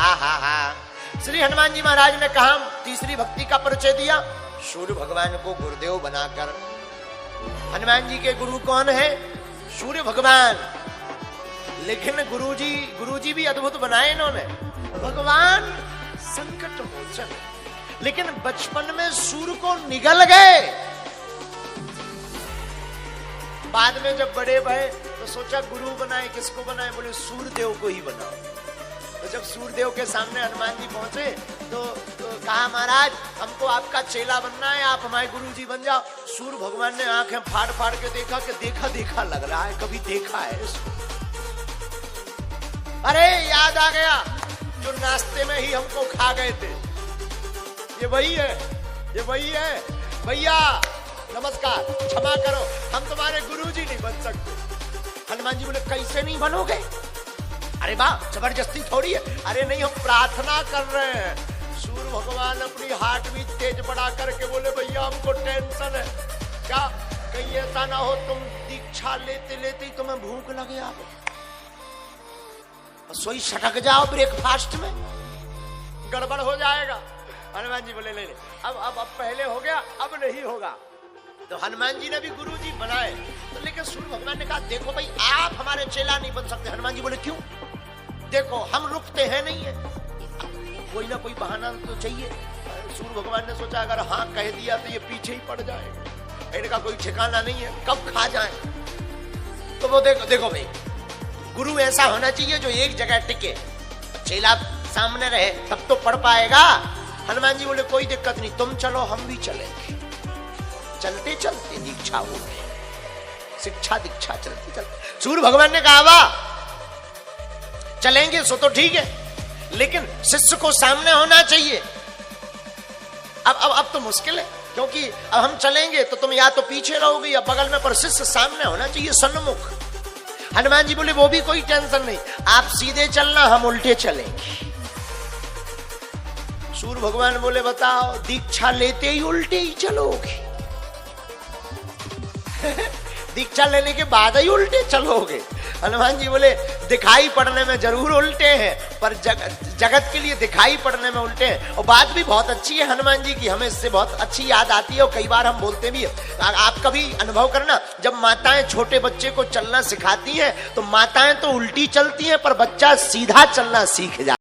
हा। श्री हनुमान जी महाराज ने कहा, तीसरी भक्ति का परिचय दिया, सूर्य भगवान को गुरुदेव बनाकर। हनुमान जी के गुरु कौन है? सूर्य भगवान। लेकिन गुरुजी भी अद्भुत बनाए इन्होंने, भगवान संकट मोचन। लेकिन बचपन में सूर्य को निगल गए। बाद में जब बड़े भये तो सोचा गुरु बनाए, किसको बनाए? बोले सूर्यदेव को ही बनाओ। तो जब सूर्यदेव के सामने हनुमान जी पहुंचे तो कहा, महाराज हमको आपका चेला बनना है, आप हमारे गुरुजी बन जाओ। सूर्य भगवान ने आंखें फाड़ फाड़ के देखा कि देखा लग रहा है, कभी देखा है इसको। अरे याद आ गया, जो नाश्ते में ही हमको खा गए थे, ये वही है। भैया नमस्कार, क्षमा करो, हम तुम्हारे गुरुजी नहीं बन सकते। हनुमान जी बोले, कैसे नहीं बनोगे? अरे वाह, जबरदस्ती थोड़ी है। अरे नहीं, हम प्रार्थना कर रहे हैं। सूर्य भगवान अपनी हार्ट बीट तेज बढ़ा करके बोले, भैया हमको टेंशन है। क्या कहीं ऐसा ना हो तुम दीक्षा लेते लेते ही तुम्हें भूख लगे, आप सोई सटक जाओ ब्रेकफास्ट में, गड़बड़ हो जाएगा। हनुमान जी बोले, नहीं अब पहले हो गया, अब नहीं होगा। तो हनुमान जी ने भी गुरुजी बनाए। तो लेकिन सूर्य भगवान ने कहा, देखो भाई आप हमारे चेला नहीं बन सकते। हनुमान जी बोले, क्यों? देखो हम रुकते हैं नहीं है, कोई ना कोई बहाना तो चाहिए। सूर्य भगवान ने सोचा, अगर हाँ कह दिया तो ये पीछे ही पड़ जाएगा, इनका कोई ठिकाना नहीं है, कब खा जाए। तो वो देखो भाई, गुरु ऐसा होना चाहिए जो एक जगह टिके, चेला सामने रहे तब तो पढ़ पाएगा। हनुमान जी बोले, कोई दिक्कत नहीं, तुम चलो हम भी चलेंगे। चलते चलते दीक्षा हो गई, शिक्षा दीक्षा चलते चलते। सूर्य भगवान ने कहा, वाह चलेंगे सो तो ठीक है, लेकिन शिष्य को सामने होना चाहिए। अब तो मुश्किल है, क्योंकि अब हम चलेंगे तो तुम या तो पीछे रहोगे या बगल में, पर शिष्य सामने होना चाहिए, सन्मुख। हनुमान जी बोले, वो भी कोई टेंशन नहीं, आप सीधे चलना, हम उल्टे चलेंगे। सूर्य भगवान बोले, बताओ दीक्षा लेते ही उल्टे ही चलोगे? दीक्षा लेने के बाद ही उल्टे चलोगे? हनुमान जी बोले, दिखाई पड़ने में जरूर उल्टे हैं, पर जगत के लिए दिखाई पड़ने में उल्टे हैं। और बात भी बहुत अच्छी है हनुमान जी की, हमें इससे बहुत अच्छी याद आती है और कई बार हम बोलते भी है। आप कभी अनुभव करना, जब माताएं छोटे बच्चे को चलना सिखाती हैं तो माताएं तो उल्टी चलती हैं, पर बच्चा सीधा चलना सीख जाता है।